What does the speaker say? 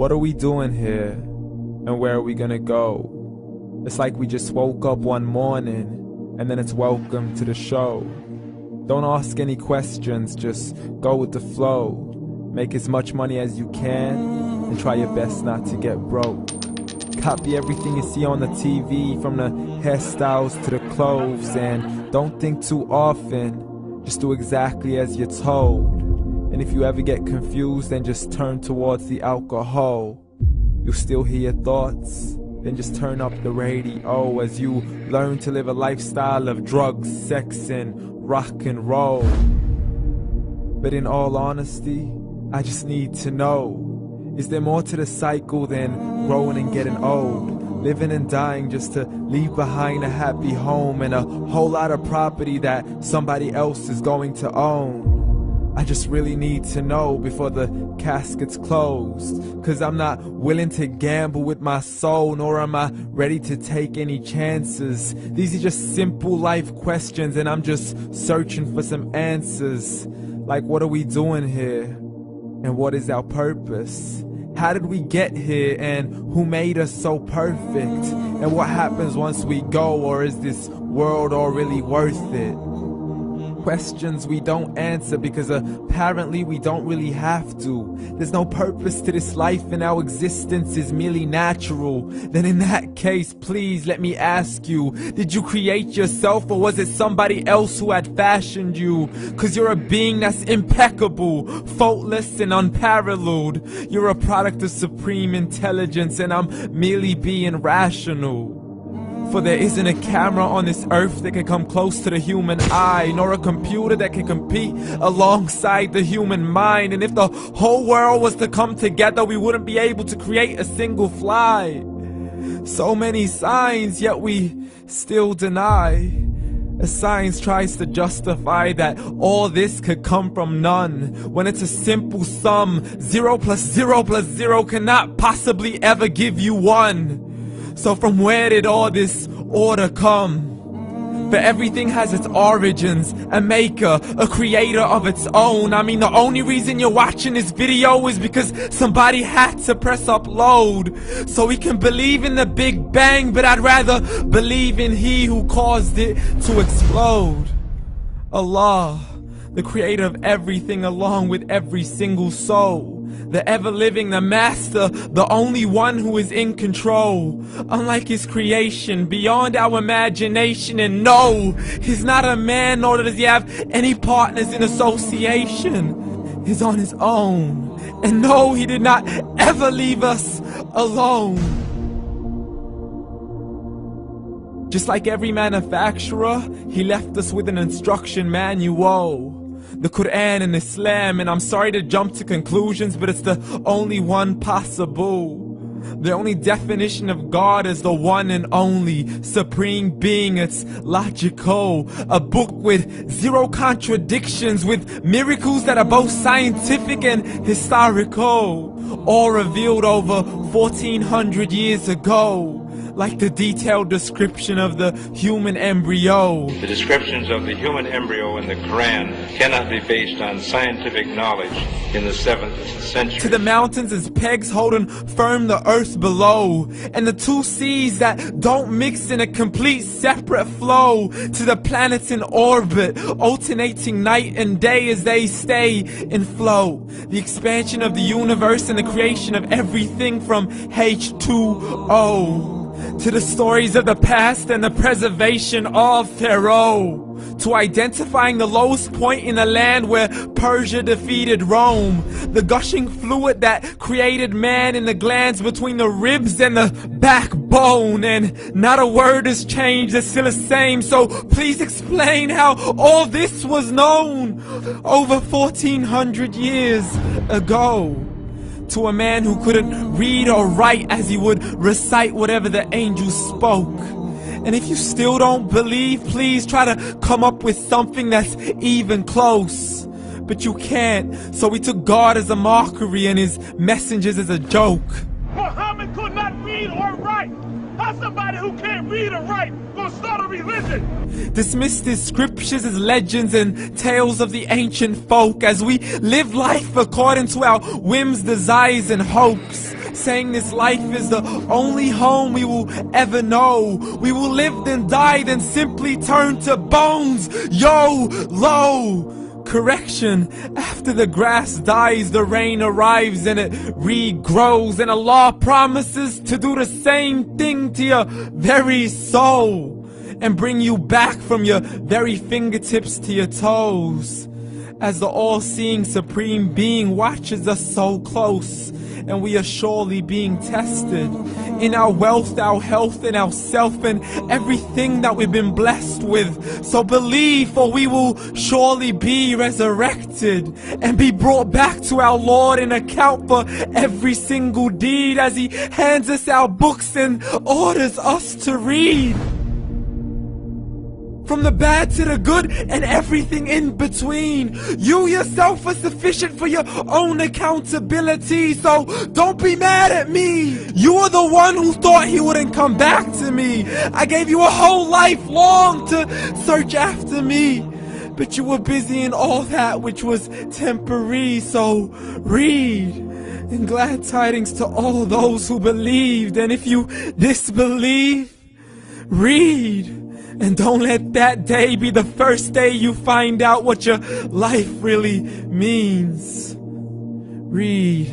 What are we doing here? And where are we gonna go? It's like we just woke up one morning, and then it's welcome to the show. Don't ask any questions, just go with the flow. Make as much money as you can, and try your best not to get broke. Copy everything you see on the TV, from the hairstyles to the clothes, and don't think too often, just do exactly as you're told. And if you ever get confused, then just turn towards the alcohol. You'll still hear your thoughts, then just turn up the radio as you learn to live a lifestyle of drugs, sex, and rock and roll. But in all honesty, I just need to know, is there more to the cycle than growing and getting old? Living and dying just to leave behind a happy home and a whole lot of property that somebody else is going to own. I just really need to know before the casket's closed, 'cause I'm not willing to gamble with my soul, nor am I ready to take any chances. These are just simple life questions, and I'm just searching for some answers. Like, what are we doing here? And what is our purpose? How did we get here, and who made us so perfect? And what happens once we go, or is this world all really worth it? Questions we don't answer because apparently we don't really have to. There's no purpose to this life and our existence is merely natural. Then in that case, please let me ask you, did you create yourself, or was it somebody else who had fashioned you? 'Cause you're a being that's impeccable, faultless and unparalleled. You're a product of supreme intelligence, and I'm merely being rational. For there isn't a camera on this earth that can come close to the human eye, nor a computer that can compete alongside the human mind. And if the whole world was to come together, we wouldn't be able to create a single fly. So many signs, yet we still deny. As science tries to justify that all this could come from none, when it's a simple sum. 0 plus 0 plus 0 cannot possibly ever give you 1. So from where did all this order come? For everything has its origins, a maker, a creator of its own. I mean, the only reason you're watching this video is because somebody had to press upload. So we can believe in the Big Bang, but I'd rather believe in He who caused it to explode. Allah, the creator of everything, along with every single soul. The ever-living, the master, the only one who is in control. Unlike his creation, beyond our imagination. And no, he's not a man, nor does he have any partners in association. He's on his own. And no, he did not ever leave us alone. Just like every manufacturer, he left us with an instruction manual. The Quran and Islam, and I'm sorry to jump to conclusions, but it's the only one possible. The only definition of God is the one and only supreme being. It's logical, a book with 0 contradictions, with miracles that are both scientific and historical, all revealed over 1400 years ago. Like the detailed description of the human embryo. The descriptions of the human embryo in the Quran cannot be based on scientific knowledge in the 7th century. To the mountains as pegs holding firm the earth below, and the 2 seas that don't mix in a complete separate flow. To the planets in orbit, alternating night and day as they stay in flow. The expansion of the universe and the creation of everything from H2O. To the stories of the past and the preservation of Pharaoh. To identifying the lowest point in the land where Persia defeated Rome. The gushing fluid that created man in the glands between the ribs and the backbone. And not a word has changed, it's still the same. So please explain how all this was known over 1400 years ago. To a man who couldn't read or write, as he would recite whatever the angels spoke. And if you still don't believe, please try to come up with something that's even close. But you can't, so we took God as a mockery and his messengers as a joke. Muhammad could not read or write. How's somebody who can't read or write gonna start a religion? Dismissed his scriptures as legends and tales of the ancient folk, as we live life according to our whims, desires, and hopes. saying this life is the only home we will ever know. We will live then die, then simply turn to bones. YOLO! Correction, after the grass dies, the rain arrives and it regrows, and Allah promises to do the same thing to your very soul and bring you back from your very fingertips to your toes, as the all-seeing supreme being watches us so close, and we are surely being tested in our wealth, our health, and our self, and everything that we've been blessed with. So believe, for we will surely be resurrected and be brought back to our Lord and account for every single deed, as He hands us our books and orders us to read. From the bad to the good and everything in between. You yourself are sufficient for your own accountability, so don't be mad at me. You are the one who thought He wouldn't come back to me. I gave you a whole life long to search after me, but you were busy in all that which was temporary. So read, and glad tidings to all those who believed. And if you disbelieve, read. And don't let that day be the first day you find out what your life really means. Read.